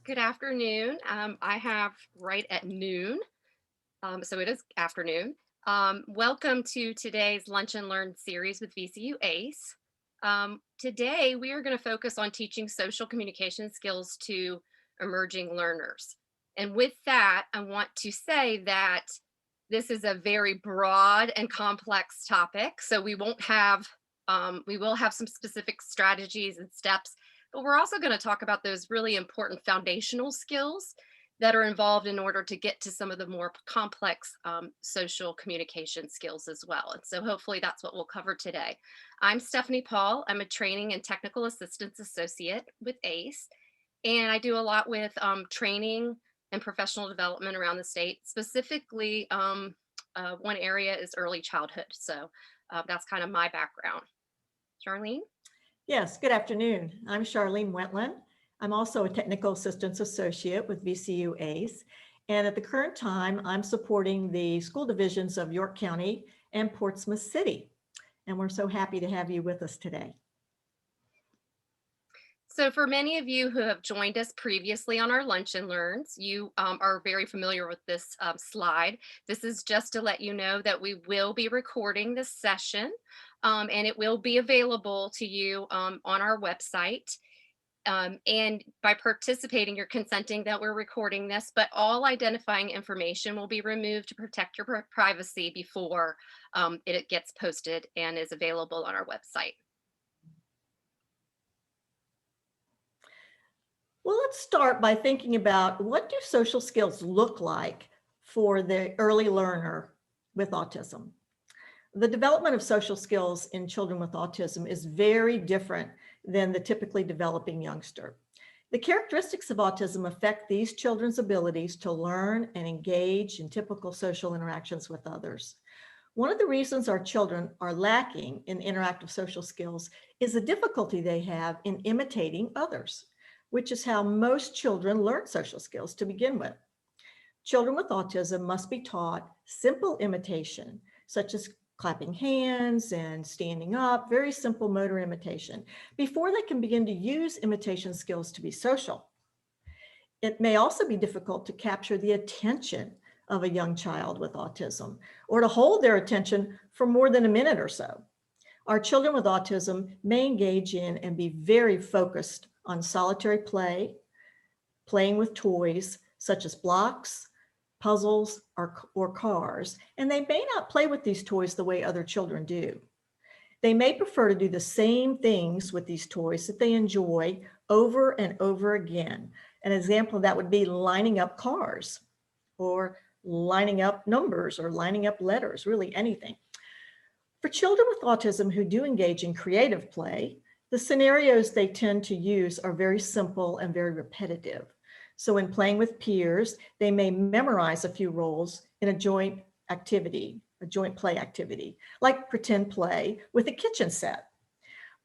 Good afternoon. I have right at noon, so it is afternoon. Welcome to today's Lunch and Learn series with VCU ACE. Today, we are going to focus on teaching social communication skills to emerging learners. And with that, I want to say that this is a very broad and complex topic, so we will have some specific strategies and steps, but we're also going to talk about those really important foundational skills that are involved in order to get to some of the more complex social communication skills as well. And so hopefully that's what we'll cover today. I'm Stephanie Paul. I'm a training and technical assistance associate with ACE, and I do a lot with training and professional development around the state. Specifically, one area is early childhood. So that's kind of my background. Charlene? Yes, good afternoon. I'm Charlene Wentland. I'm also a Technical Assistance Associate with VCU ACE. And at the current time, I'm supporting the school divisions of York County and Portsmouth City. And we're so happy to have you with us today. So for many of you who have joined us previously on our Lunch and Learns, you are very familiar with this slide. This is just to let you know that we will be recording this session and it will be available to you on our website. And by participating, you're consenting that we're recording this, but all identifying information will be removed to protect your privacy before it gets posted and is available on our website. Well, let's start by thinking about what do social skills look like for the early learner with autism. The development of social skills in children with autism is very different than the typically developing youngster. The characteristics of autism affect these children's abilities to learn and engage in typical social interactions with others. One of the reasons our children are lacking in interactive social skills is the difficulty they have in imitating others, which is how most children learn social skills to begin with. Children with autism must be taught simple imitation, such as clapping hands and standing up, very simple motor imitation, before they can begin to use imitation skills to be social. It may also be difficult to capture the attention of a young child with autism, or to hold their attention for more than a minute or so. Our children with autism may engage in and be very focused on solitary play, playing with toys such as blocks, puzzles, or cars, and they may not play with these toys the way other children do. They may prefer to do the same things with these toys that they enjoy over and over again. An example of that would be lining up cars, or lining up numbers, or lining up letters, really anything. For children with autism who do engage in creative play, the scenarios they tend to use are very simple and very repetitive. So when playing with peers, they may memorize a few roles in a joint activity, a joint play activity, like pretend play with a kitchen set.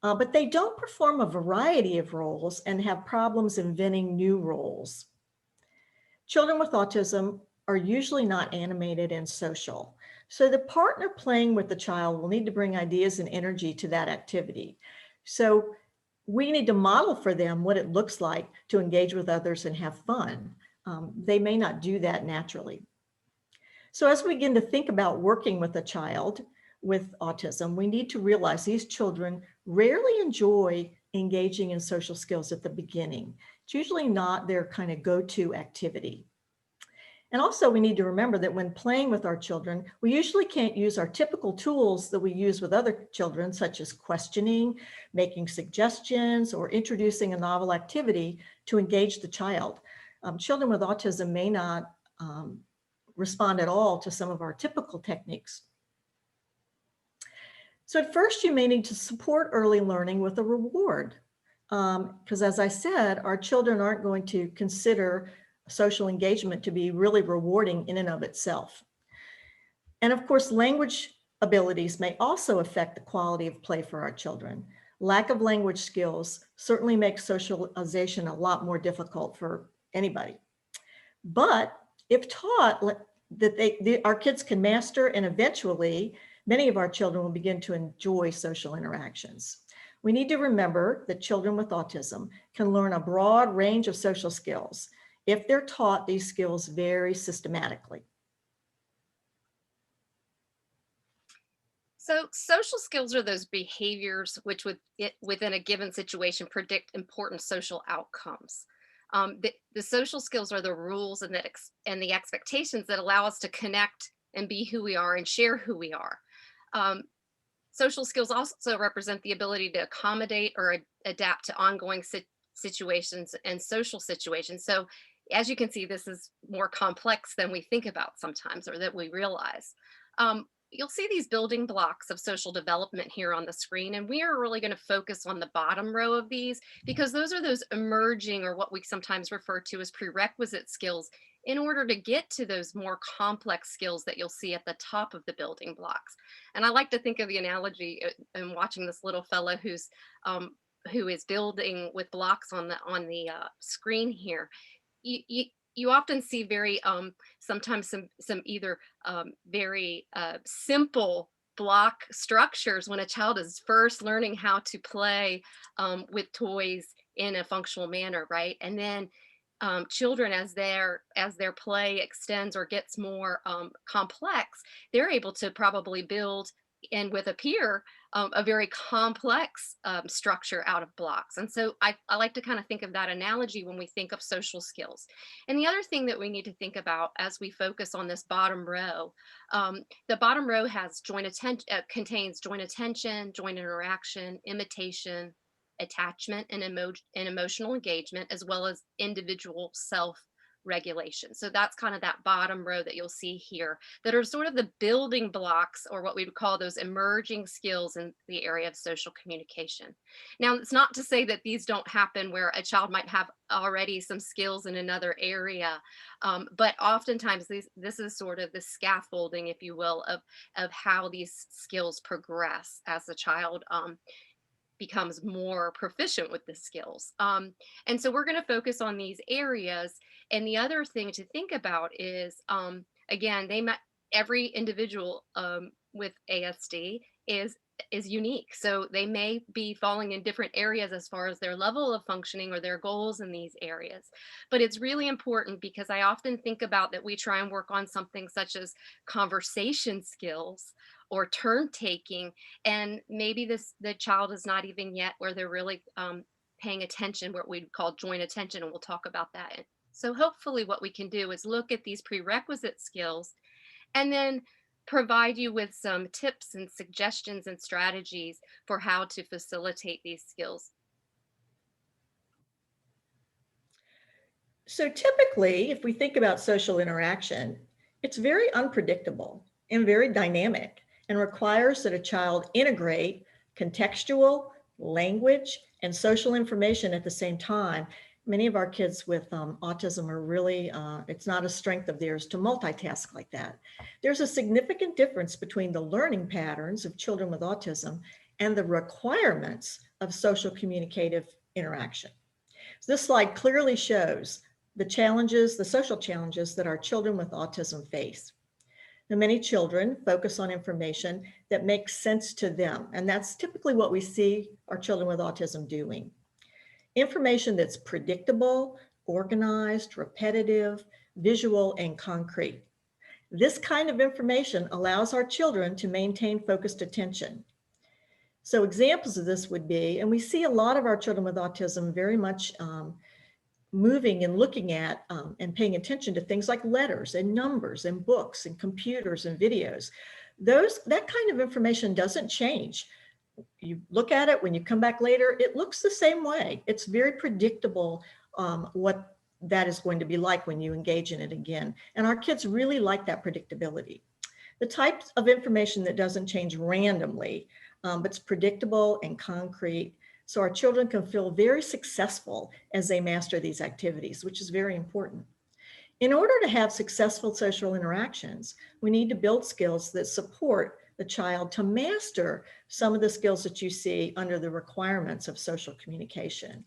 But they don't perform a variety of roles and have problems inventing new roles. Children with autism are usually not animated and social. So the partner playing with the child will need to bring ideas and energy to that activity. So we need to model for them what it looks like to engage with others and have fun. They may not do that naturally. So as we begin to think about working with a child with autism, we need to realize these children rarely enjoy engaging in social skills at the beginning. It's usually not their kind of go-to activity. And also we need to remember that when playing with our children, we usually can't use our typical tools that we use with other children, such as questioning, making suggestions, or introducing a novel activity to engage the child. Children with autism may not respond at all to some of our typical techniques. So at first you may need to support early learning with a reward. Because as I said, our children aren't going to consider social engagement to be really rewarding in and of itself. And of course, language abilities may also affect the quality of play for our children. Lack of language skills certainly makes socialization a lot more difficult for anybody. But if taught that our kids can master, and eventually many of our children will begin to enjoy social interactions. We need to remember that children with autism can learn a broad range of social skills if they're taught these skills very systematically. So social skills are those behaviors which within a given situation predict important social outcomes. The social skills are the rules and the expectations that allow us to connect and be who we are and share who we are. Um, Social skills also represent the ability to accommodate or adapt to ongoing situations and social situations. So as you can see, this is more complex than we think about sometimes or that we realize. You'll see these building blocks of social development here on the screen, and we are really going to focus on the bottom row of these because those are those emerging or what we sometimes refer to as prerequisite skills in order to get to those more complex skills that you'll see at the top of the building blocks. And I like to think of the analogy in watching this little fellow who is building with blocks on the screen here. You often see very sometimes some either very simple block structures when a child is first learning how to play with toys in a functional manner, right? And then children, as their play extends or gets more complex, they're able to probably build and with a peer a very complex structure out of blocks. And so I like to kind of think of that analogy when we think of social skills. And the other thing that we need to think about as we focus on this bottom row, the bottom row has contains joint attention, joint interaction, imitation, attachment, and emotional engagement, as well as individual self regulation. So that's kind of that bottom row that you'll see here that are sort of the building blocks or what we would call those emerging skills in the area of social communication. Now, it's not to say that these don't happen where a child might have already some skills in another area, but oftentimes this is sort of the scaffolding, if you will, of how these skills progress as the child becomes more proficient with the skills. And so we're going to focus on these areas. And the other thing to think about is, again, every individual with ASD is unique. So they may be falling in different areas as far as their level of functioning or their goals in these areas. But it's really important because I often think about that we try and work on something such as conversation skills or turn taking, and maybe the child is not even yet where they're really paying attention, what we'd call joint attention, and we'll talk about that. So hopefully what we can do is look at these prerequisite skills and then provide you with some tips and suggestions and strategies for how to facilitate these skills. So typically, if we think about social interaction, it's very unpredictable and very dynamic and requires that a child integrate contextual, language, and social information at the same time. Many of our kids with autism are really, it's not a strength of theirs to multitask like that. There's a significant difference between the learning patterns of children with autism and the requirements of social communicative interaction. So this slide clearly shows the social challenges that our children with autism face. Now, many children focus on information that makes sense to them, and that's typically what we see our children with autism doing. Information that's predictable, organized, repetitive, visual, and concrete. This kind of information allows our children to maintain focused attention. So examples of this would be, and we see a lot of our children with autism very much moving and looking at and paying attention to things like letters and numbers and books and computers and videos. That kind of information doesn't change. You look at it, when you come back later, it looks the same way. It's very predictable what that is going to be like when you engage in it again. And our kids really like that predictability. The types of information that doesn't change randomly, but it's predictable and concrete. So our children can feel very successful as they master these activities, which is very important. In order to have successful social interactions, we need to build skills that support the child to master some of the skills that you see under the requirements of social communication.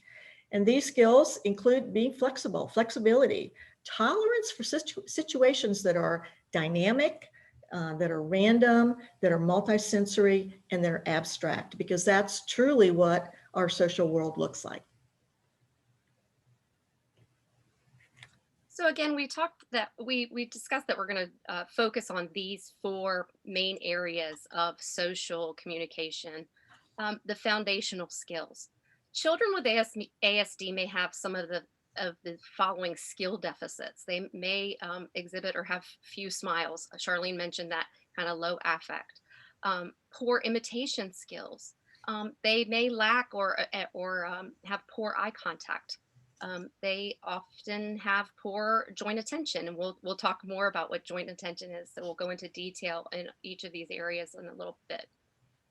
And these skills include being flexibility, tolerance for situations that are dynamic, that are random, that are multisensory, and that are abstract, because that's truly what our social world looks like. So again, we discussed that we're going to focus on these four main areas of social communication, the foundational skills. Children with ASD may have some of the following skill deficits. They may exhibit or have few smiles. Charlene mentioned that kind of low affect, poor imitation skills. They may lack or have poor eye contact. They often have poor joint attention, and we'll talk more about what joint attention is. So we'll go into detail in each of these areas in a little bit.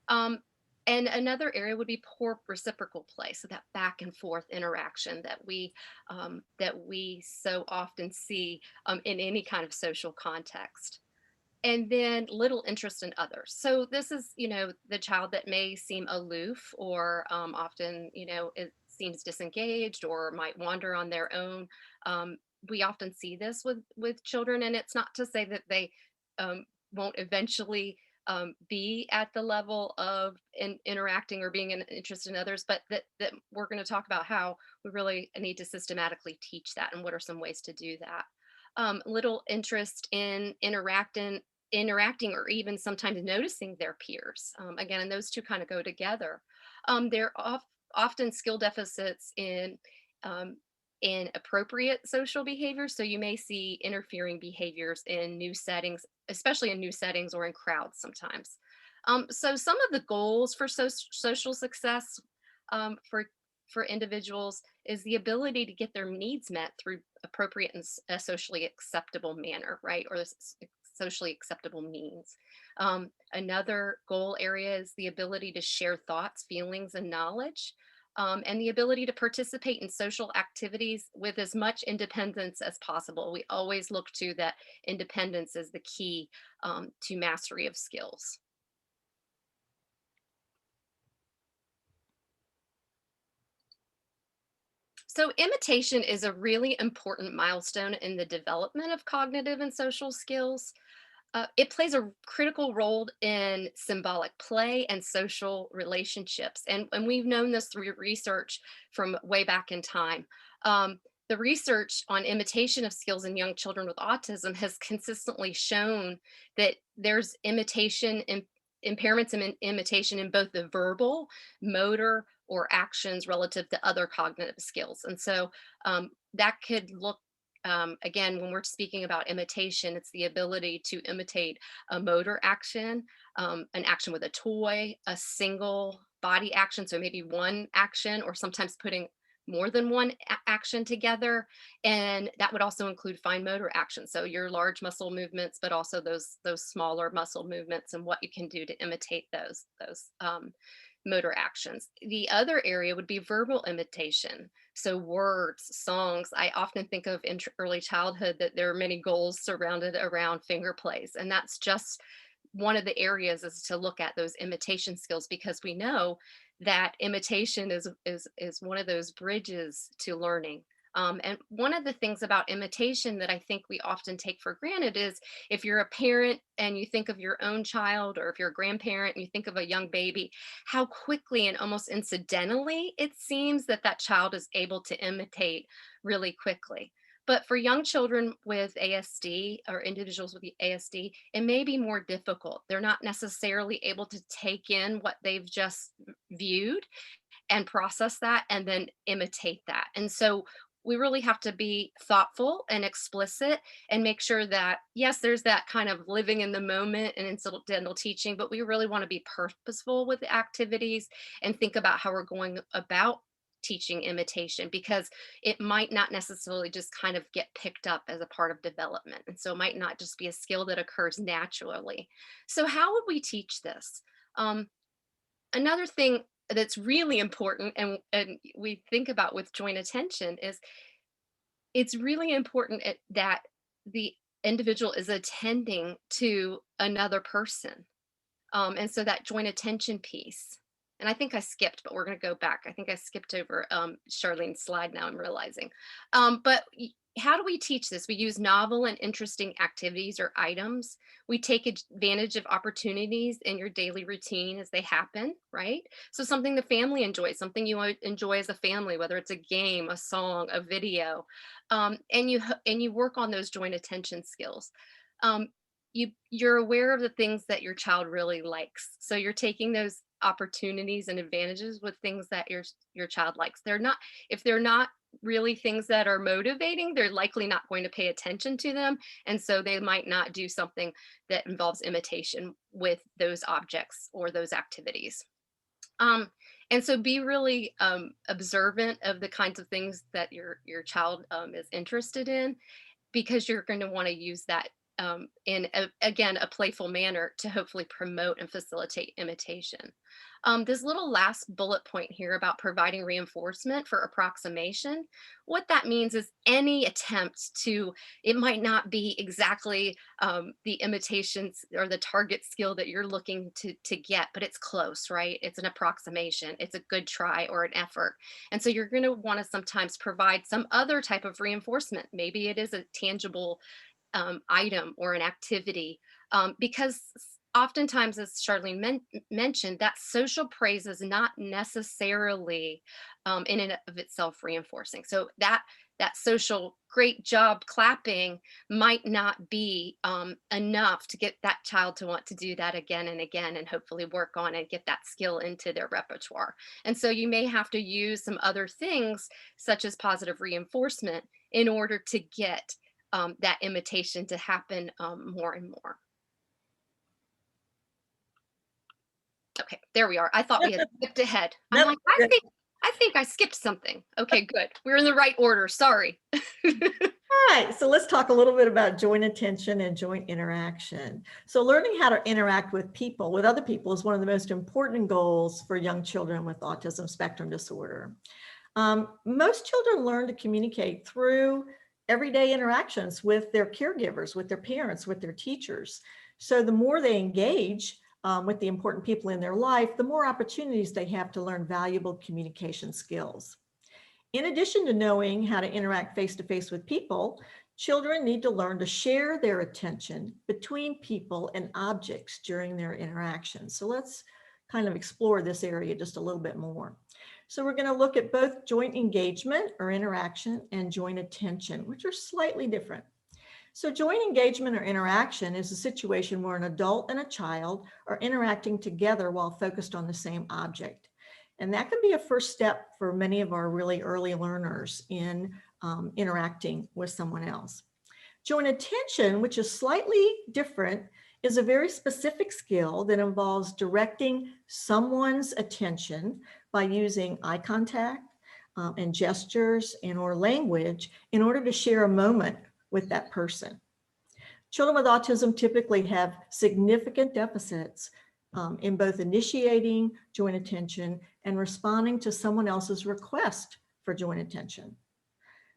Um, and another area would be poor reciprocal play, so that back and forth interaction that we so often see in any kind of social context. And then little interest in others. So this is, the child that may seem aloof or often, it seems disengaged or might wander on their own. We often see this with children, and it's not to say that they won't eventually be at the level of interacting or being interested in others, but that we're going to talk about how we really need to systematically teach that and what are some ways to do that. Little interest in interacting or even sometimes noticing their peers. Again, and those two kind of go together. There are often skill deficits in appropriate social behavior. So you may see interfering behaviors in new settings, especially in new settings or in crowds sometimes. So some of the goals for social success for individuals is the ability to get their needs met through appropriate and socially acceptable manner, right? Or socially acceptable means. Another goal area is the ability to share thoughts, feelings, and knowledge, and the ability to participate in social activities with as much independence as possible. We always look to that independence as the key to mastery of skills. So imitation is a really important milestone in the development of cognitive and social skills. It plays a critical role in symbolic play and social relationships. And we've known this through research from way back in time. The research on imitation of skills in young children with autism has consistently shown that there's impairments in imitation in both the verbal, motor, or actions relative to other cognitive skills. And so that could look again, when we're speaking about imitation, it's the ability to imitate a motor action, an action with a toy, a single body action, so maybe one action, or sometimes putting more than one action together. And that would also include fine motor action, so your large muscle movements, but also those smaller muscle movements and what you can do to imitate those motor actions. The other area would be verbal imitation. So words, songs. I often think of in early childhood that there are many goals surrounded around finger plays. And that's just one of the areas is to look at those imitation skills, because we know that imitation is one of those bridges to learning. And one of the things about imitation that I think we often take for granted is if you're a parent and you think of your own child, or if you're a grandparent and you think of a young baby, how quickly and almost incidentally it seems that that child is able to imitate really quickly. But for young children with ASD or individuals with ASD, it may be more difficult. They're not necessarily able to take in what they've just viewed and process that and then imitate that. And so we really have to be thoughtful and explicit and make sure that, yes, there's that kind of living in the moment and incidental teaching, but we really want to be purposeful with the activities and think about how we're going about teaching imitation, because it might not necessarily just kind of get picked up as a part of development. And so it might not just be a skill that occurs naturally. So how would we teach this? Another thing that's really important and we think about with joint attention is it's really important that the individual is attending to another person. And so that joint attention piece, and I think I skipped, but we're going to go back. I think I skipped over Charlene's slide now, I'm realizing. But how do we teach this? We use novel and interesting activities or items. We take advantage of opportunities in your daily routine as they happen, right? So something the family enjoys, something you enjoy as a family, whether it's a game, a song, a video, and you work on those joint attention skills. Um, you're aware of the things that your child really likes, so you're taking those opportunities and advantages with things that your child likes. They're not if they're not really things that are motivating, they're likely not going to pay attention to them. And so they might not do something that involves imitation with those objects or those activities. Um, and so be really observant of the kinds of things that your child is interested in, because you're going to want to use that in again a playful manner to hopefully promote and facilitate imitation. This little last bullet point here about providing reinforcement for approximation, what that means is any attempt to, it might not be exactly the imitations or the target skill that you're looking to get, but it's close, right? It's an approximation, it's a good try or an effort. And so you're going to want to sometimes provide some other type of reinforcement. Maybe it is a tangible item or an activity, because oftentimes, as Charlene mentioned, that social praise is not necessarily in and of itself reinforcing. So that social great job clapping might not be enough to get that child to want to do that again and again, and hopefully work on and get that skill into their repertoire. And so you may have to use some other things, such as positive reinforcement, in order to get that imitation to happen more and more. Okay, there we are. I thought we had skipped ahead. I'm Nope. like, I think I skipped something. Okay, good. We're in the right order. Sorry. All right, so let's talk a little bit about joint attention and joint interaction. So learning how to interact with people, with other people, is one of the most important goals for young children with autism spectrum disorder. Most children learn to communicate through everyday interactions with their caregivers, with their parents, with their teachers. So the more they engage with the important people in their life, the more opportunities they have to learn valuable communication skills. In addition to knowing how to interact face-to-face with people, children need to learn to share their attention between people and objects during their interactions. So let's kind of explore this area just a little bit more. So we're going to look at both joint engagement or interaction and joint attention, which are slightly different. So joint engagement or interaction is a situation where an adult and a child are interacting together while focused on the same object. And that can be a first step for many of our really early learners in interacting with someone else. Joint attention, which is slightly different, is a very specific skill that involves directing someone's attention by using eye contact and gestures and or language in order to share a moment with that person. Children with autism typically have significant deficits in both initiating joint attention and responding to someone else's request for joint attention.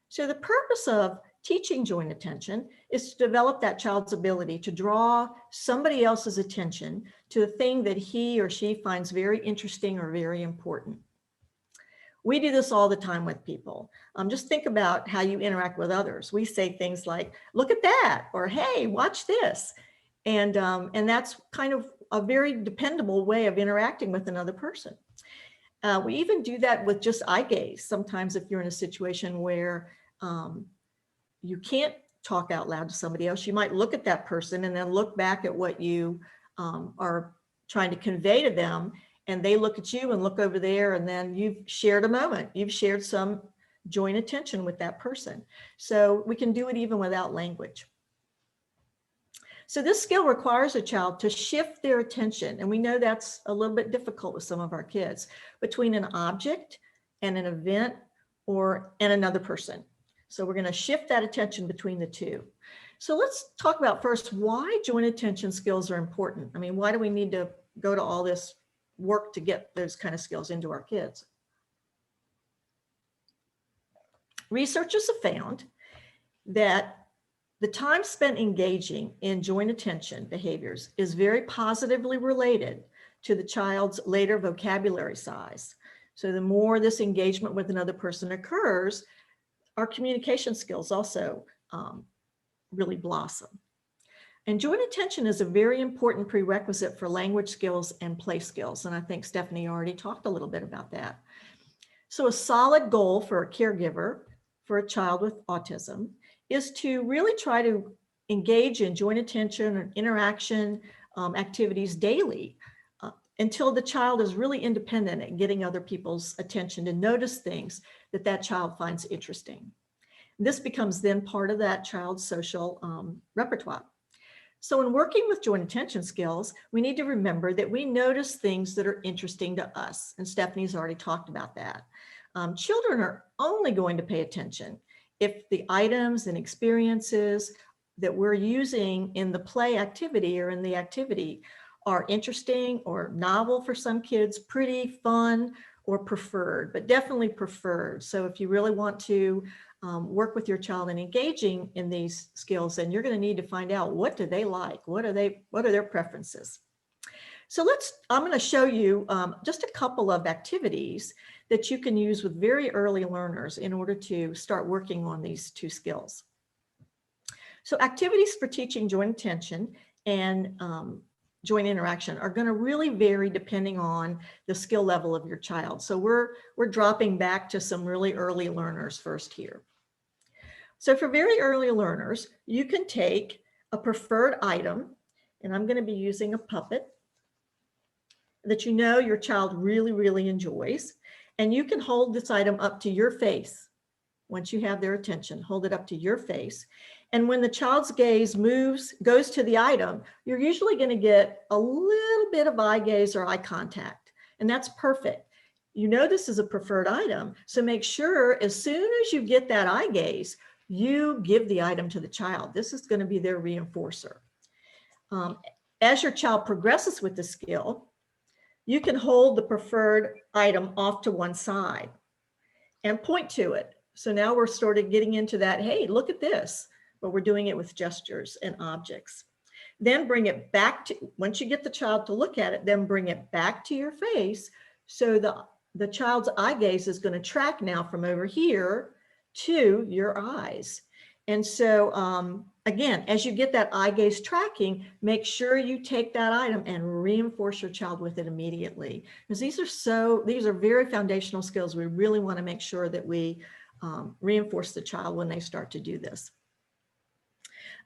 So the purpose of teaching joint attention is to develop that child's ability to draw somebody else's attention to a thing that he or she finds very interesting or very important. We do this all the time with people. Just think about how you interact with others. We say things like, look at that, or hey, watch this. And that's kind of a very dependable way of interacting with another person. We even do that with just eye gaze. Sometimes if you're in a situation where you can't talk out loud to somebody else, you might look at that person and then look back at what you are trying to convey to them, and they look at you and look over there, and then you've shared a moment. You've shared some joint attention with that person. So we can do it even without language. So this skill requires a child to shift their attention, and we know that's a little bit difficult with some of our kids, between an object and an event and another person. So we're going to shift that attention between the two. So let's talk about first why joint attention skills are important. I mean, why do we need to go to all this work to get those kind of skills into our kids? Researchers have found that the time spent engaging in joint attention behaviors is very positively related to the child's later vocabulary size. So the more this engagement with another person occurs, our communication skills also really blossom. And joint attention is a very important prerequisite for language skills and play skills. And I think Stephanie already talked a little bit about that. So a solid goal for a caregiver for a child with autism is to really try to engage in joint attention and interaction activities daily until the child is really independent at getting other people's attention to notice things that that child finds interesting. This becomes then part of that child's social repertoire. So in working with joint attention skills, we need to remember that we notice things that are interesting to us. And Stephanie's already talked about that. Children are only going to pay attention if the items and experiences that we're using in the play activity or in the activity are interesting or novel for some kids, pretty, fun, or preferred, but definitely preferred. So if you really want to work with your child and engaging in these skills, then you're going to need to find out, what do they like? What are their preferences? So I'm going to show you just a couple of activities that you can use with very early learners in order to start working on these two skills. So activities for teaching joint attention and joint interaction are going to really vary depending on the skill level of your child. So we're dropping back to some really early learners first here. So for very early learners, you can take a preferred item, and I'm going to be using a puppet that you know your child really, really enjoys, and you can hold this item up to your face. Once you have their attention, hold it up to your face. And when the child's gaze goes to the item, you're usually going to get a little bit of eye gaze or eye contact, and that's perfect. You know this is a preferred item, so make sure as soon as you get that eye gaze, you give the item to the child. This is going to be their reinforcer. As your child progresses with the skill, you can hold the preferred item off to one side and point to it. So now we're sort of getting into that, hey, look at this, but we're doing it with gestures and objects. Then bring it back to, once you get the child to look at it, then bring it back to your face. So the child's eye gaze is going to track now from over here to your eyes. And so again, as you get that eye gaze tracking, make sure you take that item and reinforce your child with it immediately, because these are very foundational skills. We really want to make sure that we reinforce the child when they start to do this.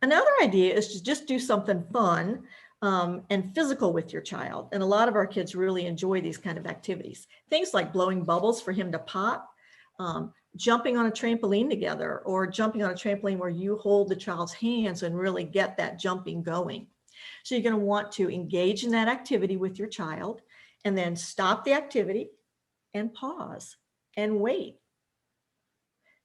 Another idea is to just do something fun and physical with your child. And a lot of our kids really enjoy these kind of activities. Things like blowing bubbles for him to pop, jumping on a trampoline together, or jumping on a trampoline where you hold the child's hands and really get that jumping going. So you're going to want to engage in that activity with your child, and then stop the activity and pause and wait.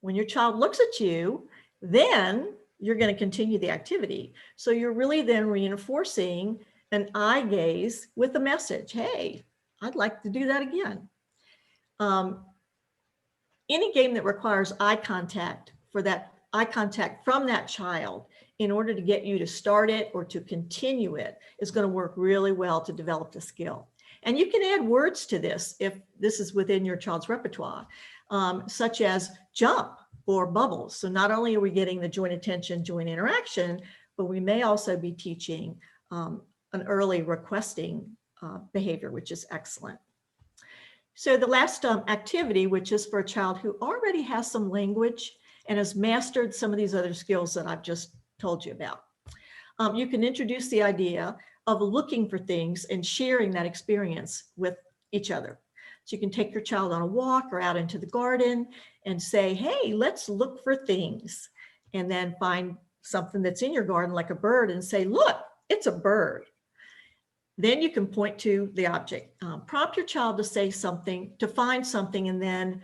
When your child looks at you, then you're going to continue the activity. So you're really then reinforcing an eye gaze with a message. Hey, I'd like to do that again. Any game that requires eye contact from that child in order to get you to start it or to continue it is going to work really well to develop the skill. And you can add words to this if this is within your child's repertoire, such as jump or bubbles. So not only are we getting the joint attention, joint interaction, but we may also be teaching an early requesting behavior, which is excellent. So the last activity, which is for a child who already has some language and has mastered some of these other skills that I've just told you about. You can introduce the idea of looking for things and sharing that experience with each other. So you can take your child on a walk or out into the garden and say, hey, let's look for things. And then find something that's in your garden like a bird and say, look, it's a bird. Then you can point to the object. Prompt your child to say something, to find something, and then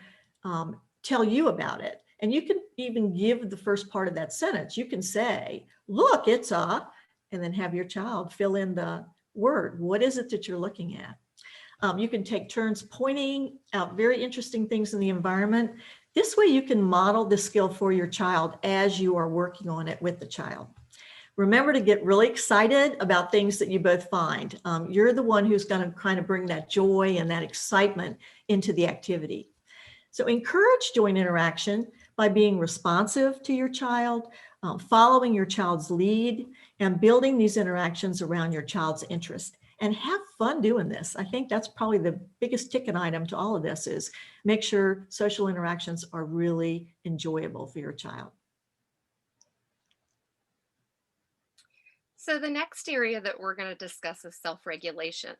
tell you about it. And you can even give the first part of that sentence. You can say, look, it's a, and then have your child fill in the word. What is it that you're looking at? You can take turns pointing out very interesting things in the environment. This way you can model the skill for your child as you are working on it with the child. Remember to get really excited about things that you both find. You're the one who's going to kind of bring that joy and that excitement into the activity. So encourage joint interaction by being responsive to your child, following your child's lead, and building these interactions around your child's interest. And have fun doing this. I think that's probably the biggest ticket item to all of this is make sure social interactions are really enjoyable for your child. So the next area that we're going to discuss is self-regulation.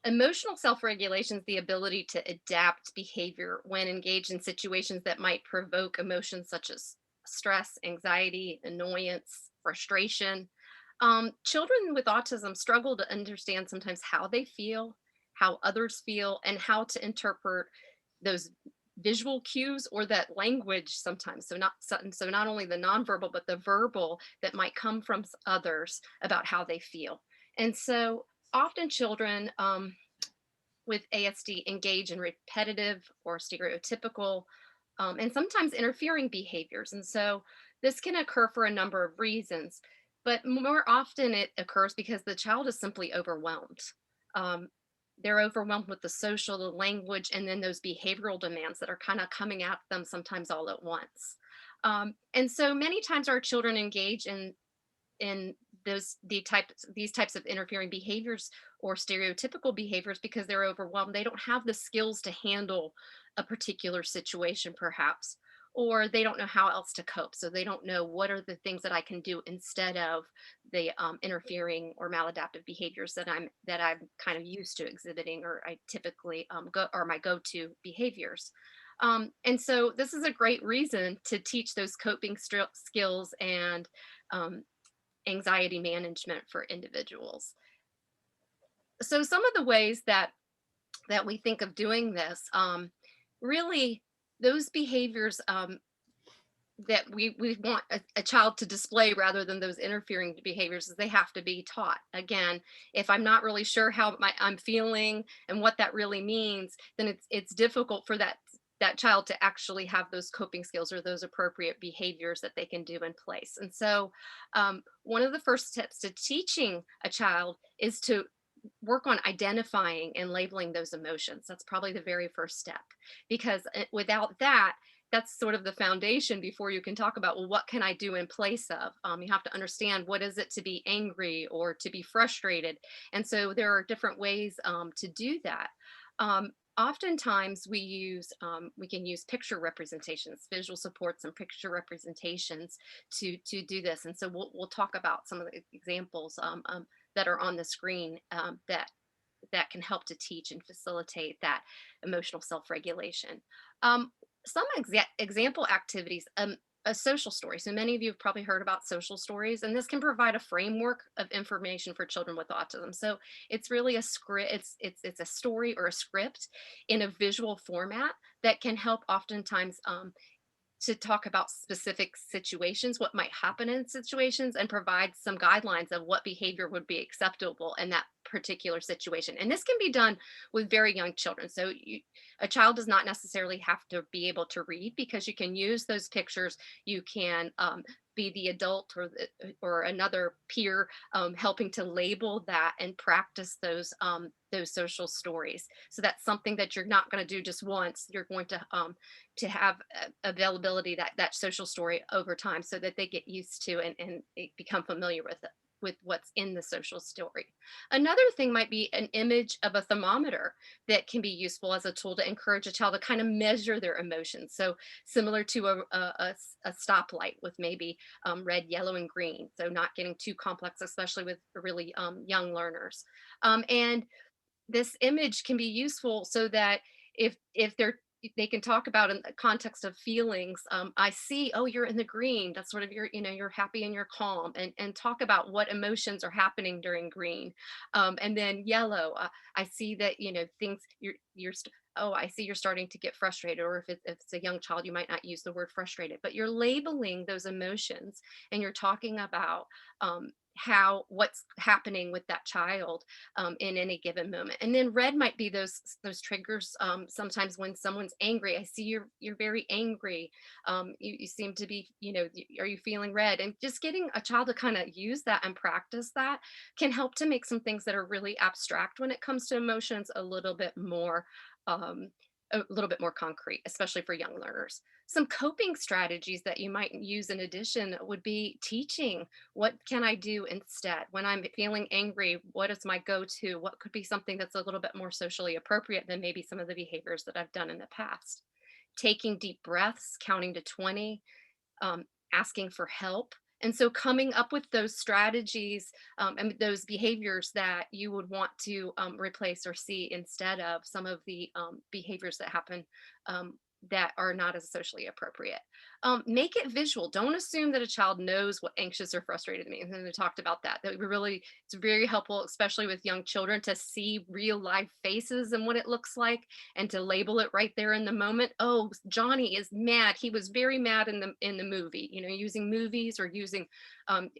Emotional self-regulation is the ability to adapt behavior when engaged in situations that might provoke emotions such as stress, anxiety, annoyance, frustration. Children with autism struggle to understand sometimes how they feel, how others feel, and how to interpret those visual cues or that language sometimes. So not only the nonverbal, but the verbal that might come from others about how they feel. And so often children with ASD engage in repetitive or stereotypical and sometimes interfering behaviors. And so this can occur for a number of reasons, but more often it occurs because the child is simply overwhelmed. Um, they're overwhelmed with the social, the language, and then those behavioral demands that are kind of coming at them sometimes all at once. And so many times our children engage in these types of interfering behaviors or stereotypical behaviors because they're overwhelmed. They don't have the skills to handle a particular situation, perhaps, or they don't know how else to cope. So they don't know what are the things that I can do instead of the interfering or maladaptive behaviors that I'm kind of used to exhibiting, or I typically go or my go-to behaviors. And so this is a great reason to teach those coping skills and um, anxiety management for individuals. So some of the ways that we think of doing this, really those behaviors that we want a child to display rather than those interfering behaviors is they have to be taught. Again, if I'm not really sure how I'm feeling and what that really means, then it's difficult for that child to actually have those coping skills or those appropriate behaviors that they can do in place. And so one of the first steps to teaching a child is to work on identifying and labeling those emotions. That's probably the very first step, because without that, that's sort of the foundation before you can talk about, well, what can I do in place of? You have to understand, what is it to be angry or to be frustrated? And so there are different ways to do that. Oftentimes we can use picture representations, visual supports and picture representations to do this. And so we'll talk about some of the examples that are on the screen that can help to teach and facilitate that emotional self-regulation. Some example activities, a social story. So many of you have probably heard about social stories, and this can provide a framework of information for children with autism. So it's really a script, it's a story or a script in a visual format that can help oftentimes to talk about specific situations, what might happen in situations, and provide some guidelines of what behavior would be acceptable in that particular situation. And this can be done with very young children. So a child does not necessarily have to be able to read, because you can use those pictures. You can be the adult or another peer helping to label that and practice those social stories. So that's something that you're not going to do just once. You're going to have availability that social story over time, so that they get used to and become familiar with it, with what's in the social story. Another thing might be an image of a thermometer that can be useful as a tool to encourage a child to kind of measure their emotions. So similar to a stoplight with maybe red, yellow, and green. So not getting too complex, especially with really young learners. And this image can be useful so that if they can talk about in the context of feelings. I see, oh, you're in the green. That's sort of you're happy and you're calm, and talk about what emotions are happening during green. And then yellow, I see that, things oh, I see you're starting to get frustrated. Or if it's a young child, you might not use the word frustrated, but you're labeling those emotions, and you're talking about what's happening with that child in any given moment. And then red might be those triggers. Sometimes when someone's angry, I see you're very angry. You seem to be, are you feeling red? And just getting a child to kind of use that and practice that can help to make some things that are really abstract when it comes to emotions a little bit more concrete, especially for young learners. Some coping strategies that you might use in addition would be teaching. What can I do instead? When I'm feeling angry, what is my go-to? What could be something that's a little bit more socially appropriate than maybe some of the behaviors that I've done in the past? Taking deep breaths, counting to 20, asking for help. And so coming up with those strategies and those behaviors that you would want to replace or see instead of some of the behaviors that happen um, that are not as socially appropriate. Make it visual. Don't assume that a child knows what anxious or frustrated means. And we talked about that. That we really, it's very helpful, especially with young children, to see real life faces and what it looks like, and to label it right there in the moment. Oh, Johnny is mad. He was very mad in the movie. Using movies or using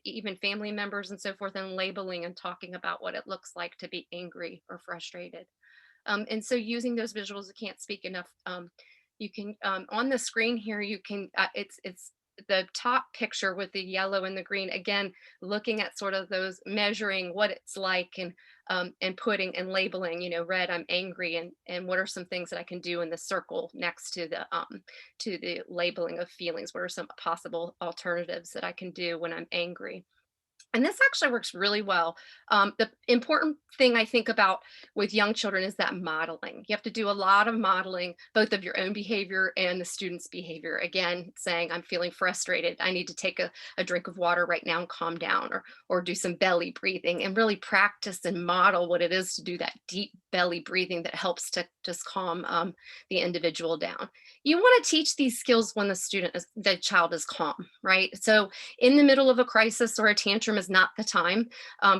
even family members and so forth, and labeling and talking about what it looks like to be angry or frustrated. And so using those visuals, I can't speak enough. You can on the screen here, you can it's the top picture with the yellow and the green, again looking at sort of those, measuring what it's like, and putting and labeling, red, I'm angry, and what are some things that I can do in the circle next to the labeling of feelings. What are some possible alternatives that I can do when I'm angry? And this actually works really well. The important thing I think about with young children is that modeling. You have to do a lot of modeling, both of your own behavior and the student's behavior. Again, saying, I'm feeling frustrated. I need to take a drink of water right now and calm down, or do some belly breathing, and really practice and model what it is to do that deep belly breathing that helps to just calm the individual down. You want to teach these skills when the child is calm, right? So in the middle of a crisis or a tantrum is not the time,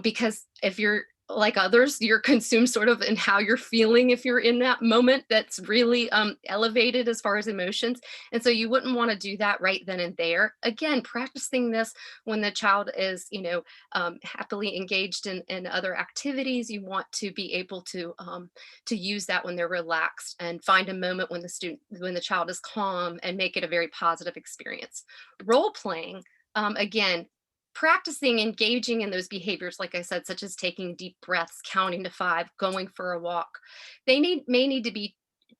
because if you're like others, you're consumed sort of in how you're feeling if you're in that moment that's really elevated as far as emotions. And so you wouldn't want to do that right then and there. Again, practicing this when the child is, happily engaged in other activities. You want to be able to use that when they're relaxed, and find a moment when the child is calm, and make it a very positive experience. Role playing, again, practicing engaging in those behaviors, like I said, such as taking deep breaths, counting to 5, going for a walk. May need to be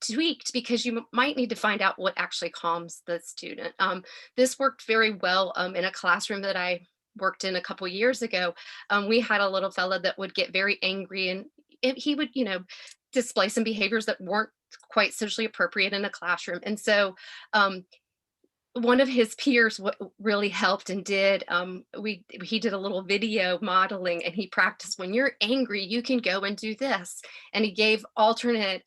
tweaked, because you might need to find out what actually calms the student. This worked very well in a classroom that I worked in a couple years ago. We had a little fella that would get very angry, and he would, display some behaviors that weren't quite socially appropriate in a classroom. And so one of his peers really helped and did he did a little video modeling, and he practiced, when you're angry you can go and do this, and he gave alternate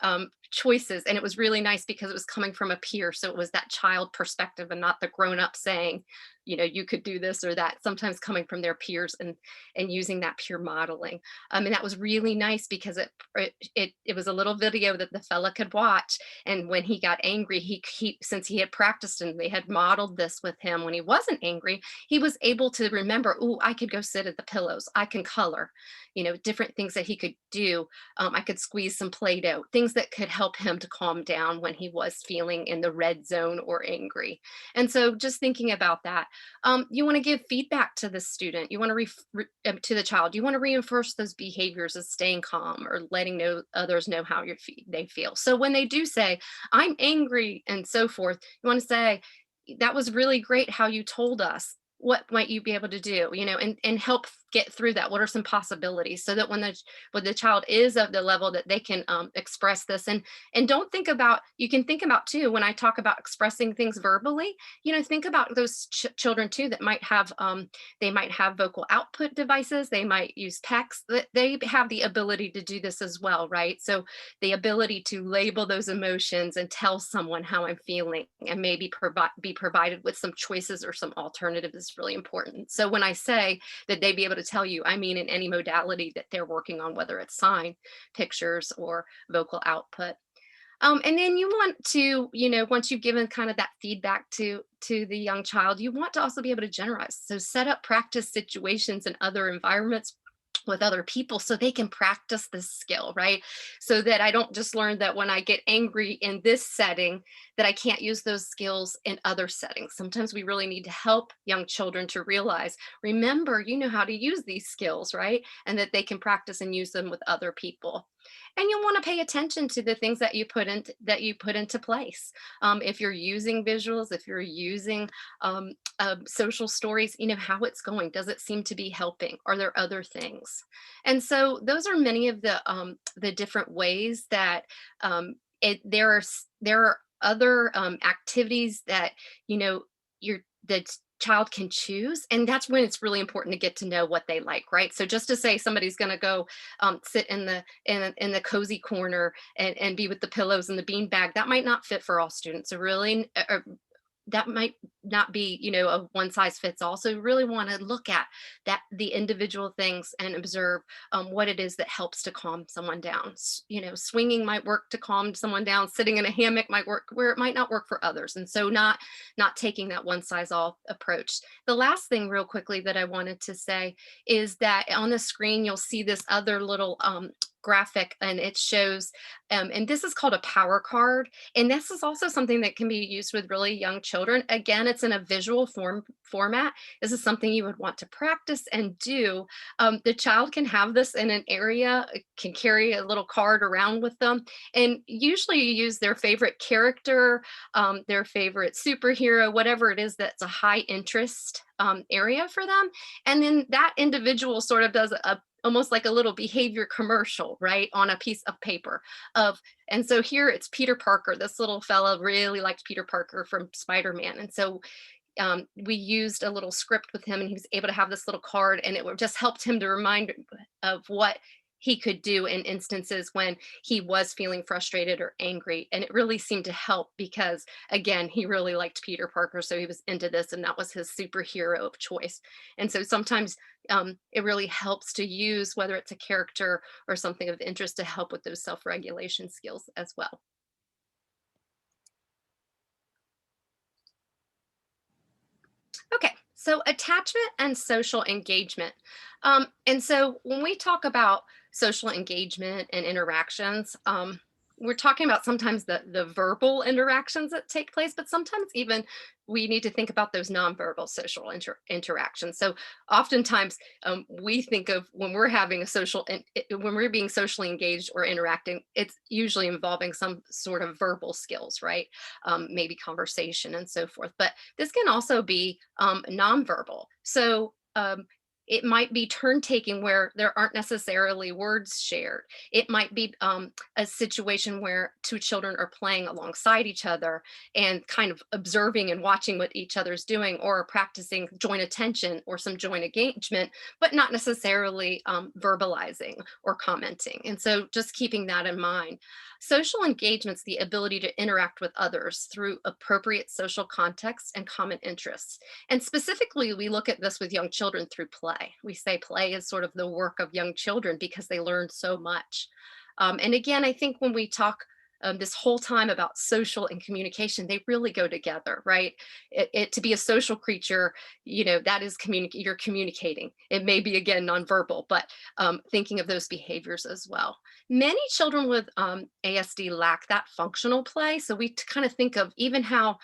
choices, and it was really nice because it was coming from a peer, so it was that child perspective and not the grown up saying, you could do this or that, sometimes coming from their peers, and using that peer modeling. And that was really nice because it was a little video that the fella could watch, and when he got angry, he since he had practiced and they had modeled this with him when he wasn't angry, he was able to remember, oh, I could go sit at the pillows, I can color, different things that he could do. I could squeeze some Play-Doh, things that could help him to calm down when he was feeling in the red zone or angry. And so just thinking about that, you want to give feedback to the student. You want to to the child. You want to reinforce those behaviors of staying calm, or letting others know how they feel. So when they do say, "I'm angry," and so forth, you want to say, "That was really great how you told us. What might you be able to do?" And help get through that. What are some possibilities, so that when the child is of the level that they can express this, and don't think about, you can think about too, when I talk about expressing things verbally, think about those children too that might have they might have vocal output devices, they might use PECs, that they have the ability to do this as well, right? So the ability to label those emotions and tell someone how I'm feeling, and maybe be provided with some choices or some alternatives is really important. So when I say that they be able to tell you, I mean in any modality that they're working on, whether it's sign, pictures, or vocal output. And then you want to, once you've given kind of that feedback to the young child, you want to also be able to generalize. So set up practice situations in other environments with other people, so they can practice this skill, right? So that I don't just learn that when I get angry in this setting, that I can't use those skills in other settings. Sometimes we really need to help young children to realize, remember, you know how to use these skills, right? And that they can practice and use them with other people. And you'll want to pay attention to the things that you put into place. If you're using visuals, if you're using social stories, how it's going. Does it seem to be helping? Are there other things? And so those are many of the different ways that there are other activities that your the child can choose, and that's when it's really important to get to know what they like, right? So just to say somebody's going to go sit in the cozy corner and be with the pillows and the bean bag, that might not fit for all students. So really, that might not be a one size fits all. So we really want to look at the individual things and observe what it is that helps to calm someone down. Swinging might work to calm someone down. Sitting in a hammock might work where it might not work for others. And so not taking that one size all approach. The last thing real quickly that I wanted to say is that on the screen you'll see this other little graphic, and it shows and this is called a power card, and this is also something that can be used with really young children. Again, it's in a visual format. This is something you would want to practice and do. The child can have this in an area, can carry a little card around with them, and usually you use their favorite character, their favorite superhero, whatever it is that's a high interest area for them. And then that individual sort of does almost like a little behavior commercial, right, on a piece of paper and so here it's Peter Parker. This little fella really liked Peter Parker from Spider-Man. And so we used a little script with him, and he was able to have this little card, and it just helped him to remind of what he could do in instances when he was feeling frustrated or angry. And it really seemed to help because, again, he really liked Peter Parker, so he was into this, and that was his superhero of choice. And so sometimes it really helps to use whether it's a character or something of interest to help with those self-regulation skills as well. Okay, so attachment and social engagement. And so when we talk about social engagement and interactions, we're talking about sometimes the verbal interactions that take place, but sometimes even we need to think about those nonverbal social interactions. So oftentimes we think of when we're having a when we're being socially engaged or interacting, it's usually involving some sort of verbal skills, right? Maybe conversation and so forth. But this can also be nonverbal. So it might be turn taking where there aren't necessarily words shared. It might be a situation where two children are playing alongside each other and kind of observing and watching what each other's doing, or practicing joint attention or some joint engagement, but not necessarily verbalizing or commenting. And so just keeping that in mind. Social engagement's the ability to interact with others through appropriate social context and common interests. And specifically, we look at this with young children through play. We say play is sort of the work of young children because they learn so much. And again, I think when we talk this whole time about social and communication, they really go together, right? To be a social creature, that is you're communicating. It may be, again, nonverbal, but thinking of those behaviors as well. Many children with ASD lack that functional play. So we kind of think of even how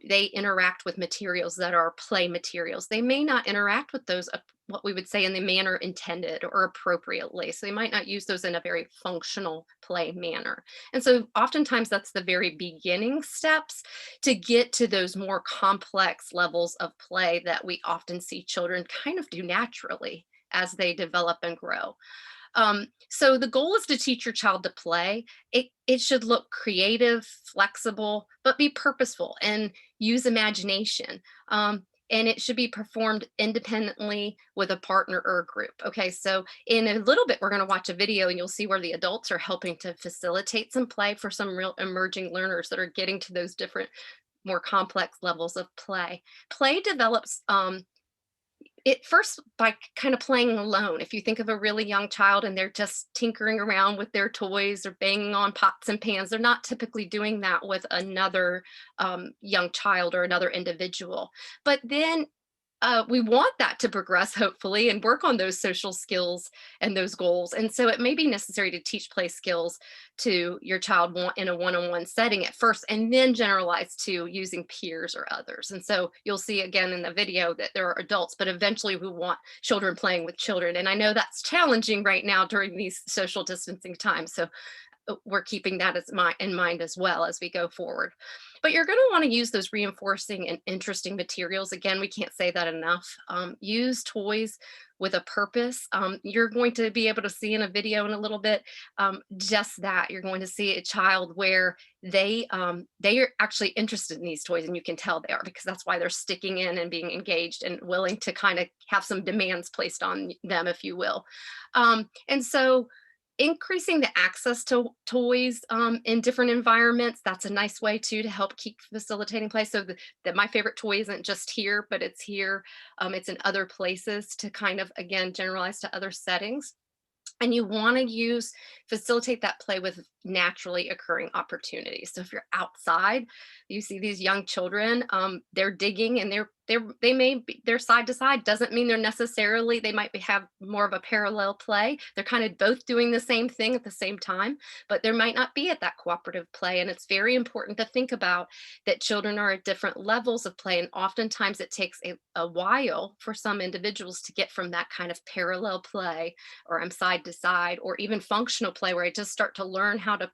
they interact with materials that are play materials. They may not interact with those what we would say in the manner intended or appropriately. So they might not use those in a very functional play manner. And so oftentimes that's the very beginning steps to get to those more complex levels of play that we often see children kind of do naturally as they develop and grow. So the goal is to teach your child to play. It should look creative, flexible, but be purposeful and use imagination. And it should be performed independently with a partner or a group. Okay, so in a little bit, we're going to watch a video and you'll see where the adults are helping to facilitate some play for some real emerging learners that are getting to those different, more complex levels of play. Play develops it first by kind of playing alone. If you think of a really young child and they're just tinkering around with their toys or banging on pots and pans, they're not typically doing that with another young child or another individual. But then we want that to progress, hopefully, and work on those social skills and those goals. And so it may be necessary to teach play skills to your child in a one-on-one setting at first, and then generalize to using peers or others. And so you'll see again in the video that there are adults, but eventually we want children playing with children. And I know that's challenging right now during these social distancing times. So we're keeping that in mind as well as we go forward. But you're going to want to use those reinforcing and interesting materials. Again, we can't say that enough. Use toys with a purpose. You're going to be able to see in a video in a little bit just that. You're going to see a child where they are actually interested in these toys, and you can tell they are, because that's why they're sticking in and being engaged and willing to kind of have some demands placed on them, if you will. And so increasing the access to toys in different environments, that's a nice way too to help keep facilitating play. So that my favorite toy isn't just here, but it's here, it's in other places, to kind of, again, generalize to other settings. And you want to facilitate that play with naturally occurring opportunities. So if you're outside, you see these young children, they're digging, and they may be, they're side to side. Doesn't mean they might have more of a parallel play. They're kind of both doing the same thing at the same time, but there might not be at that cooperative play. And it's very important to think about that children are at different levels of play. And oftentimes it takes a while for some individuals to get from that kind of parallel play, or I'm side to side, or even functional play, where I just start to learn how to,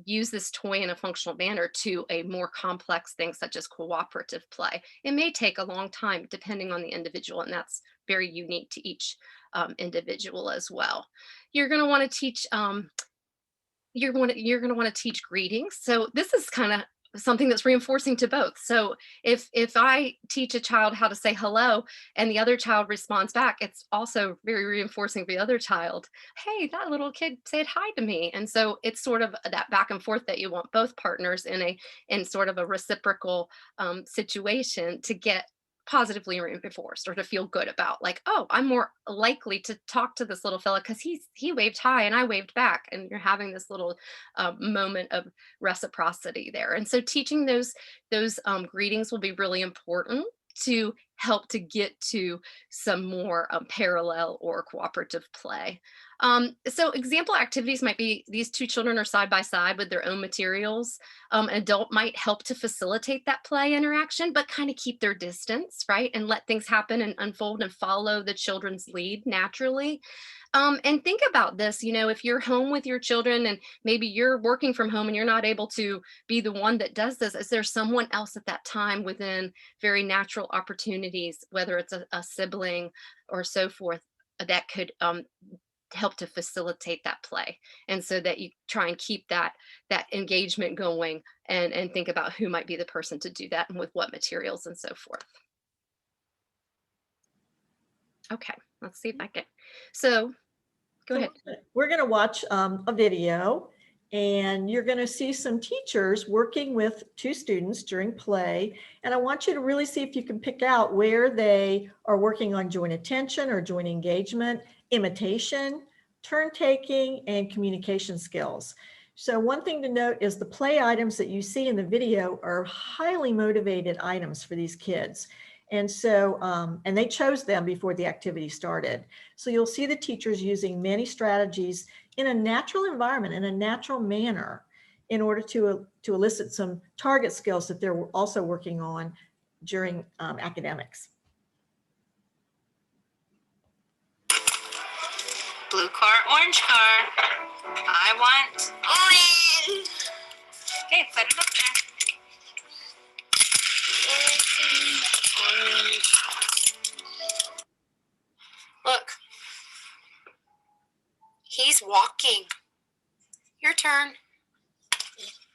use this toy in a functional manner, to a more complex thing such as cooperative play. It may take a long time depending on the individual, and that's very unique to each individual as well. You're going to want to teach you're going to want to teach greetings. So this is kind of something that's reinforcing to both. So if I teach a child how to say hello and the other child responds back, it's also very reinforcing for the other child. Hey, that little kid said hi to me. And so it's sort of that back and forth that you want both partners in sort of a reciprocal situation to get positively reinforced, or to feel good about, like, oh, I'm more likely to talk to this little fella because he waved hi and I waved back, and you're having this little moment of reciprocity there. And so teaching those greetings will be really important to help to get to some more parallel or cooperative play. So example activities might be, these two children are side by side with their own materials. An adult might help to facilitate that play interaction, but kind of keep their distance, right? And let things happen and unfold and follow the children's lead naturally. And think about this, if you're home with your children and maybe you're working from home and you're not able to be the one that does this, is there someone else at that time within very natural opportunities, whether it's a sibling or so forth, that could help to facilitate that play? And so that you try and keep that engagement going, and think about who might be the person to do that and with what materials and so forth. Okay, let's see if I can. So go ahead. We're going to watch a video, and you're going to see some teachers working with two students during play. And I want you to really see if you can pick out where they are working on joint attention or joint engagement, imitation, turn taking, and communication skills. So one thing to note is the play items that you see in the video are highly motivated items for these kids. And so, and they chose them before the activity started. So you'll see the teachers using many strategies in a natural environment, in a natural manner, in order to elicit some target skills that they're also working on during academics. Blue car, orange car. I want orange. Okay, put it up there. Orange. Look. He's walking. Your turn.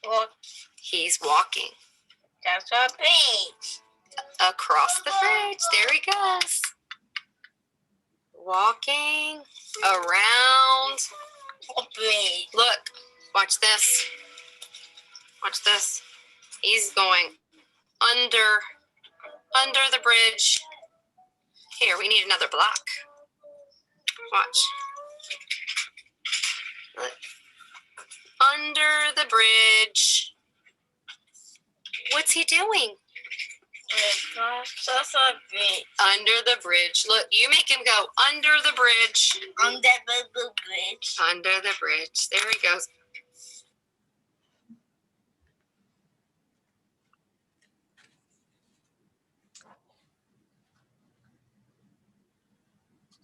Look. He's walking. That's a bridge. Across the bridge. There he goes. Walking around. Look, watch this. Watch this. He's going under the bridge. Here, we need another block. Watch. Look. Under the bridge. What's he doing? Under the bridge. Look, you make him go under the bridge. Under the bridge. Under the bridge. There he goes.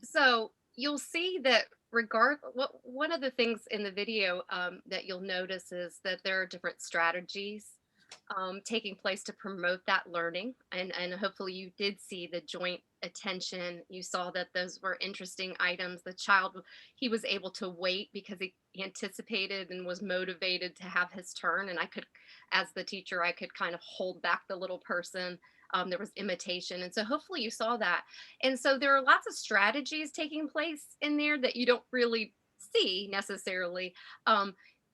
So you'll see that one of the things in the video that you'll notice is that there are different strategies taking place to promote that learning. And hopefully you did see the joint attention. You saw that those were interesting items. The child, he was able to wait because he anticipated and was motivated to have his turn. And I could, as the teacher, I could kind of hold back the little person. There was imitation. And so hopefully you saw that. And so there are lots of strategies taking place in there that you don't really see necessarily.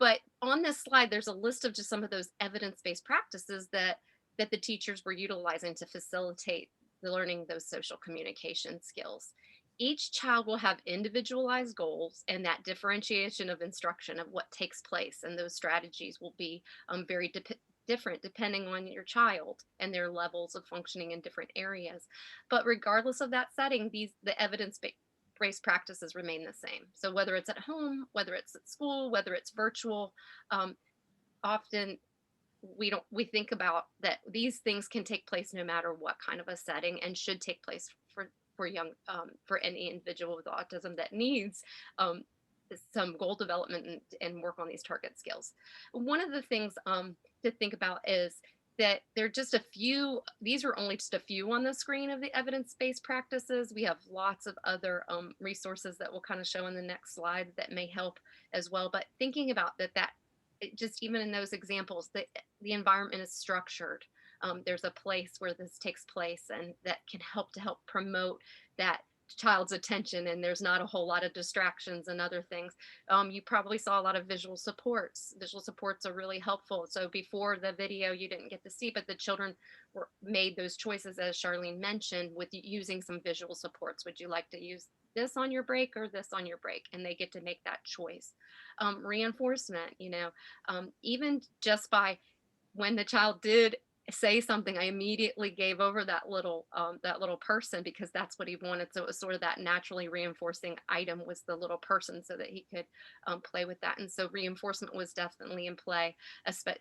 But on this slide, there's a list of just some of those evidence-based practices that the teachers were utilizing to facilitate the learning those social communication skills. Each child will have individualized goals, and that differentiation of instruction of what takes place, and those strategies will be very different depending on your child and their levels of functioning in different areas. But regardless of that setting, the evidence-based practices remain the same. So whether it's at home, whether it's at school, whether it's virtual, often we think about that these things can take place no matter what kind of a setting, and should take place for young for any individual with autism that needs some goal development and work on these target skills. One of the things to think about is that there are just a few, these are only just a few on the screen of the evidence-based practices. We have lots of other resources that we'll kind of show in the next slide that may help as well. But thinking about that just even in those examples, the environment is structured. There's a place where this takes place, and that can help promote that child's attention, and there's not a whole lot of distractions and other things. You probably saw a lot of visual supports. Visual supports are really helpful. So before the video you didn't get to see, but the children made those choices, as Charlene mentioned, with using some visual supports. Would you like to use this on your break or this on your break? And they get to make that choice. Reinforcement, even just by when the child did say something, I immediately gave over that little person, because that's what he wanted. So it was sort of that naturally reinforcing item was the little person, so that he could play with that. And so reinforcement was definitely in play,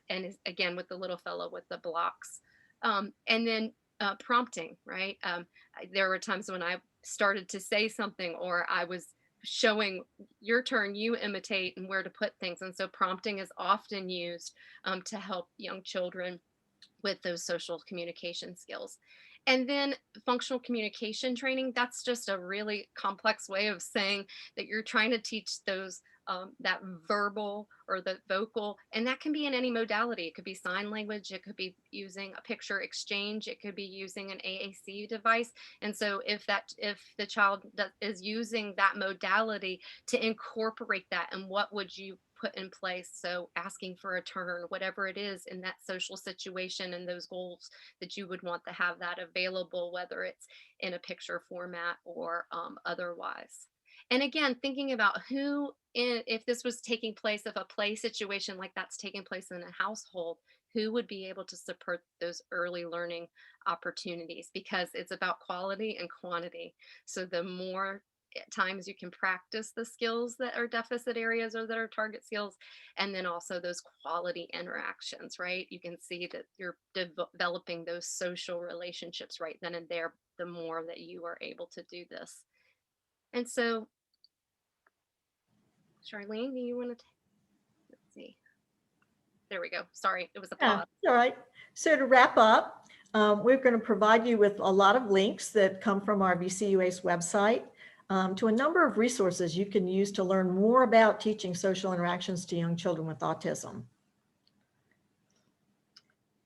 and again with the little fellow with the blocks. And then prompting, right? There were times when I started to say something, or I was showing your turn, you imitate, and where to put things. And so prompting is often used to help young children with those social communication skills. And then functional communication training, that's just a really complex way of saying that you're trying to teach those that verbal or the vocal, and that can be in any modality. It could be sign language, it could be using a picture exchange, it could be using an AAC device. And so if the child is using that modality, to incorporate that, and what would you put in place? So asking for a turn, whatever it is in that social situation, and those goals that you would want to have that available, whether it's in a picture format or otherwise. And again, thinking about if this was taking place, if a play situation like that's taking place in a household, who would be able to support those early learning opportunities? Because it's about quality and quantity. So the more times you can practice the skills that are deficit areas or that are target skills, and then also those quality interactions, right? You can see that you're developing those social relationships right then and there, the more that you are able to do this. And so, Charlene, do you want to, let's see. There we go. Sorry, it was a pause. All right. So to wrap up, we're going to provide you with a lot of links that come from our VCU ACE website to a number of resources you can use to learn more about teaching social interactions to young children with autism.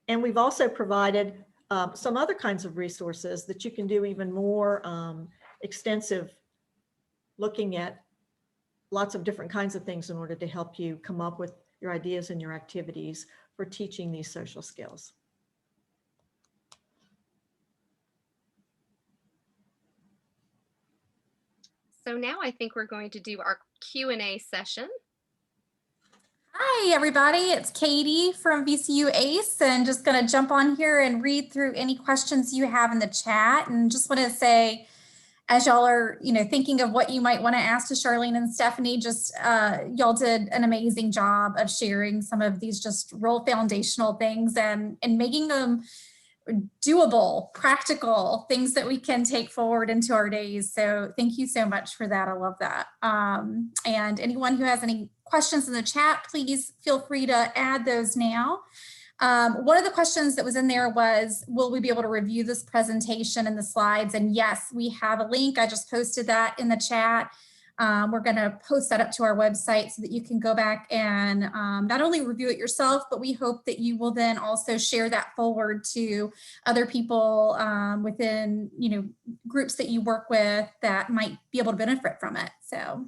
And we've also provided some other kinds of resources that you can do even more extensive looking at lots of different kinds of things in order to help you come up with your ideas and your activities for teaching these social skills. So now I think we're going to do our Q&A session. Hi, everybody. It's Katie from VCU ACE, and just going to jump on here and read through any questions you have in the chat. And just want to say, as y'all are, thinking of what you might want to ask to Charlene and Stephanie, just y'all did an amazing job of sharing some of these just real foundational things and making them doable, practical things that we can take forward into our days. So thank you so much for that. I love that. And anyone who has any questions in the chat, please feel free to add those now. One of the questions that was in there was, will we be able to review this presentation and the slides? And yes, we have a link. I just posted that in the chat. We're going to post that up to our website so that you can go back and not only review it yourself, but we hope that you will then also share that forward to other people within, groups that you work with that might be able to benefit from it. So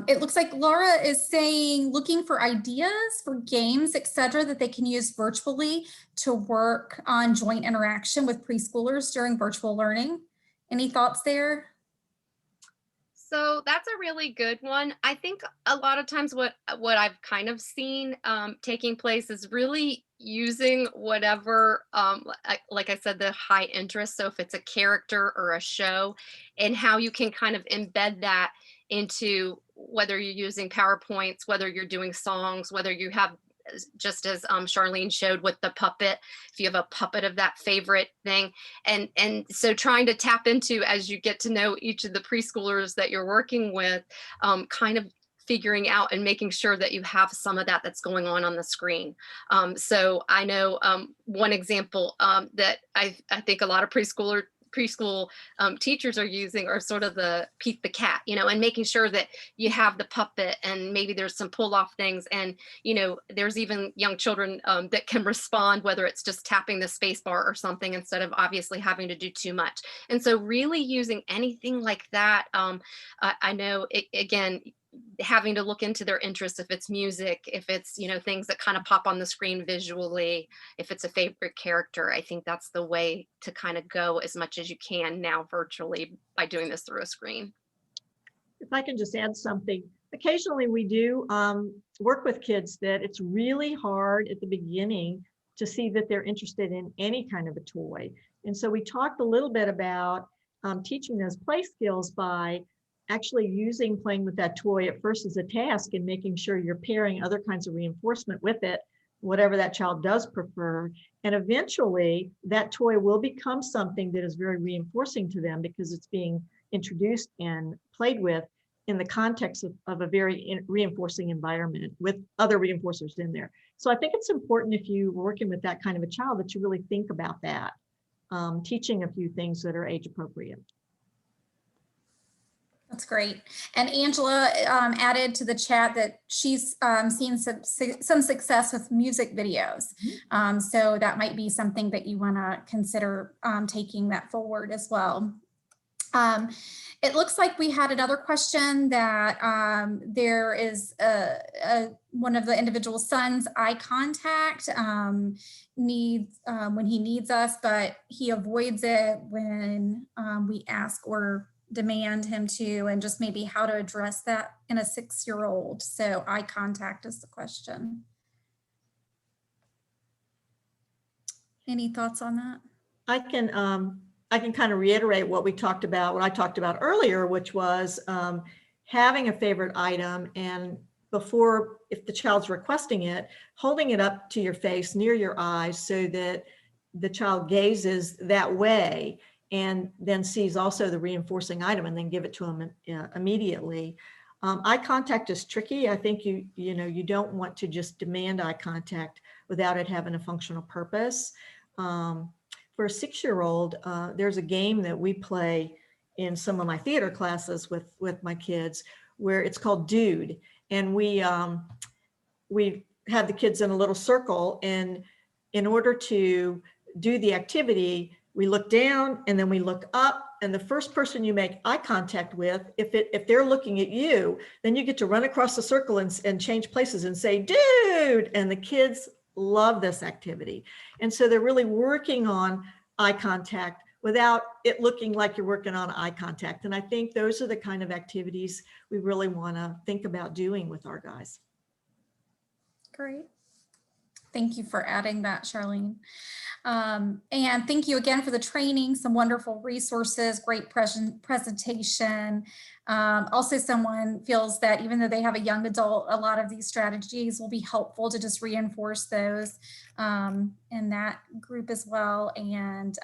it looks like Laura is saying, looking for ideas for games, etc., that they can use virtually to work on joint interaction with preschoolers during virtual learning. Any thoughts there? So that's a really good one. I think a lot of times what I've kind of seen taking place is really using whatever, like I said, the high interest. So if it's a character or a show, and how you can kind of embed that into whether you're using PowerPoints, whether you're doing songs, whether you have, just as Charlene showed with the puppet, if you have a puppet of that favorite thing. And so trying to tap into, as you get to know each of the preschoolers that you're working with, kind of figuring out and making sure that you have some of that that's going on the screen. So I know one example that I think a lot of preschool teachers are using are sort of the Pete the cat, and making sure that you have the puppet and maybe there's some pull off things. And, there's even young children that can respond, whether it's just tapping the space bar or something, instead of obviously having to do too much. And so really using anything like that, I know, again, having to look into their interests, if it's music, if it's, things that kind of pop on the screen visually, if it's a favorite character. I think that's the way to kind of go as much as you can now virtually by doing this through a screen. If I can just add something, occasionally we do work with kids that it's really hard at the beginning to see that they're interested in any kind of a toy. And so we talked a little bit about teaching those play skills by actually playing with that toy at first as a task, and making sure you're pairing other kinds of reinforcement with it, whatever that child does prefer. And eventually that toy will become something that is very reinforcing to them, because it's being introduced and played with in the context of a very reinforcing environment with other reinforcers in there. So I think it's important, if you're working with that kind of a child, that you really think about that, teaching a few things that are age appropriate. That's great. And Angela added to the chat that she's seen some success with music videos. So that might be something that you want to consider taking that forward as well. It looks like we had another question that there is one of the individual son's eye contact needs when he needs us, but he avoids it when we ask or demand him to, and just maybe how to address that in a 6-year-old. So eye contact is the question. Any thoughts on that? I can kind of reiterate what I talked about earlier, which was having a favorite item, and before, if the child's requesting it, holding it up to your face near your eyes so that the child gazes that way, and then sees also the reinforcing item, and then give it to them immediately. Eye contact is tricky. I think you don't want to just demand eye contact without it having a functional purpose. For a 6-year-old, there's a game that we play in some of my theater classes with my kids, where it's called Dude, and we have the kids in a little circle, and in order to do the activity, we look down and then we look up, and the first person you make eye contact with, if they're looking at you, then you get to run across the circle and change places and say, dude, and the kids love this activity. And so they're really working on eye contact without it looking like you're working on eye contact. And I think those are the kind of activities we really want to think about doing with our guys. Great. Thank you for adding that, Charlene. And thank you again for the training, some wonderful resources, great presentation. Also, someone feels that even though they have a young adult, a lot of these strategies will be helpful to just reinforce those in that group as well. And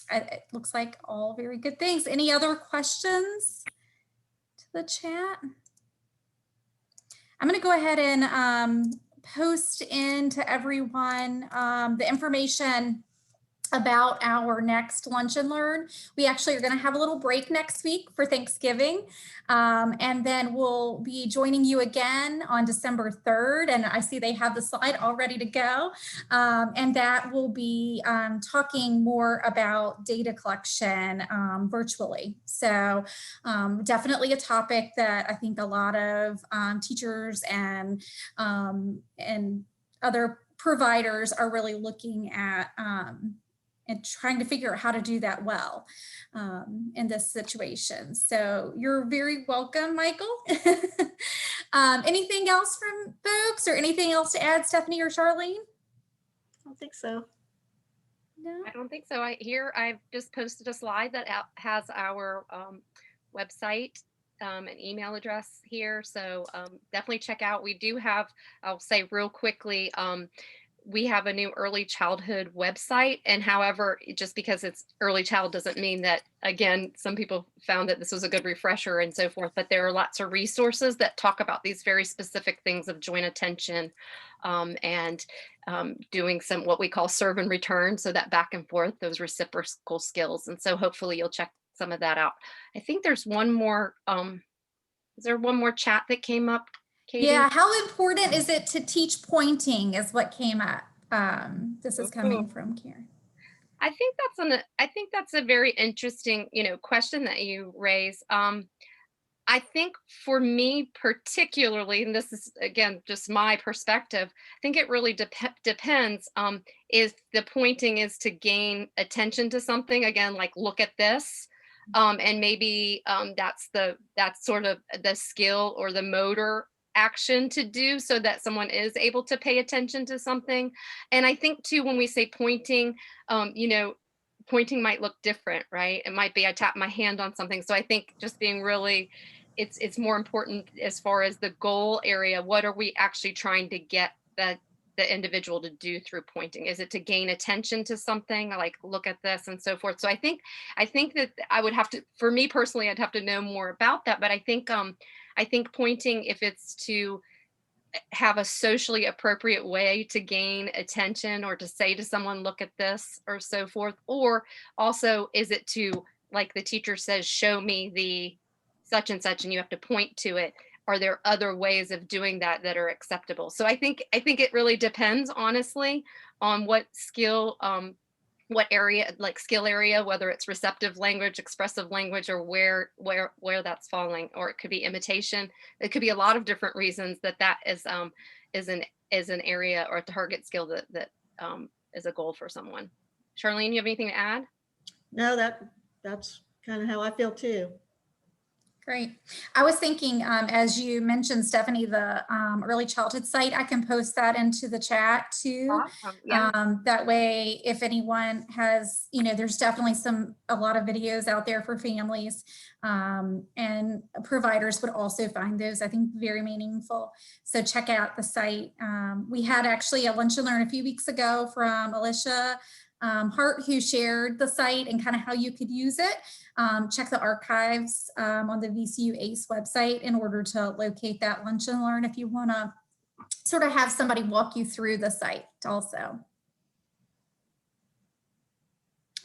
it looks like all very good things. Any other questions to the chat? I'm going to go ahead and post into everyone the information about our next Lunch and Learn. We actually are going to have a little break next week for Thanksgiving. And then we'll be joining you again on December 3rd. And I see they have the slide all ready to go. And that will be talking more about data collection virtually. So definitely a topic that I think a lot of teachers and other providers are really looking at and trying to figure out how to do that well in this situation. So you're very welcome, Michael. Anything else from folks or anything else to add, Stephanie or Charlene? I don't think so. No, I don't think so. I've just posted a slide that has our website an email address here. So definitely check out. We do have, I'll say real quickly, we have a new early childhood website. And however, just because it's early child doesn't mean that, again, some people found that this was a good refresher and so forth, but there are lots of resources that talk about these very specific things of joint attention and doing some what we call serve and return. So that back and forth, those reciprocal skills. And so hopefully you'll check some of that out. I think there's one more, is there one more chat that came up, Katie? Yeah, how important is it to teach pointing is what came up. This is coming from Karen. I think that's a very interesting, question that you raise. I think for me particularly, and this is again just my perspective, I think it really depends. If the pointing is to gain attention to something, again, like look at this, and maybe that's sort of the skill or the motor action to do so that someone is able to pay attention to something. And I think too, when we say pointing, pointing might look different, right? It might be I tap my hand on something. So I think just being really, it's more important as far as the goal area. What are we actually trying to get the individual to do through pointing? Is it to gain attention to something, like look at this and so forth? So I think that I would have to, for me personally, I'd have to know more about that. But I think pointing, if it's to have a socially appropriate way to gain attention or to say to someone, look at this or so forth, or also is it to, like the teacher says, show me the such and such and you have to point to it. Are there other ways of doing that that are acceptable? So I think it really depends, honestly, on what skill, what area, like skill area, whether it's receptive language, expressive language, or where that's falling, or it could be imitation. It could be a lot of different reasons that is an area or a target skill that is a goal for someone. Charlene, you have anything to add? No, that's kind of how I feel too. Great. I was thinking, as you mentioned, Stephanie, the early childhood site, I can post that into the chat too. Awesome. Yeah. That way, if anyone has, there's definitely a lot of videos out there for families, and providers would also find those, I think, very meaningful. So check out the site. We had actually a lunch and learn a few weeks ago from Alicia Hart, who shared the site and kind of how you could use it. Check the archives on the VCU ACE website in order to locate that lunch and learn if you want to sort of have somebody walk you through the site also.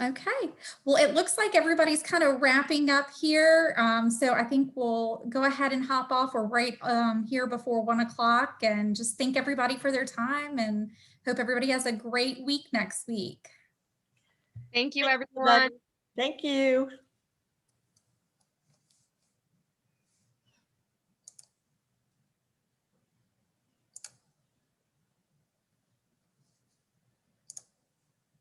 Okay, well, it looks like everybody's kind of wrapping up here. So I think we'll go ahead and hop off. We're right here before 1 o'clock, and just thank everybody for their time and hope everybody has a great week next week. Thank you, everyone. Thank you.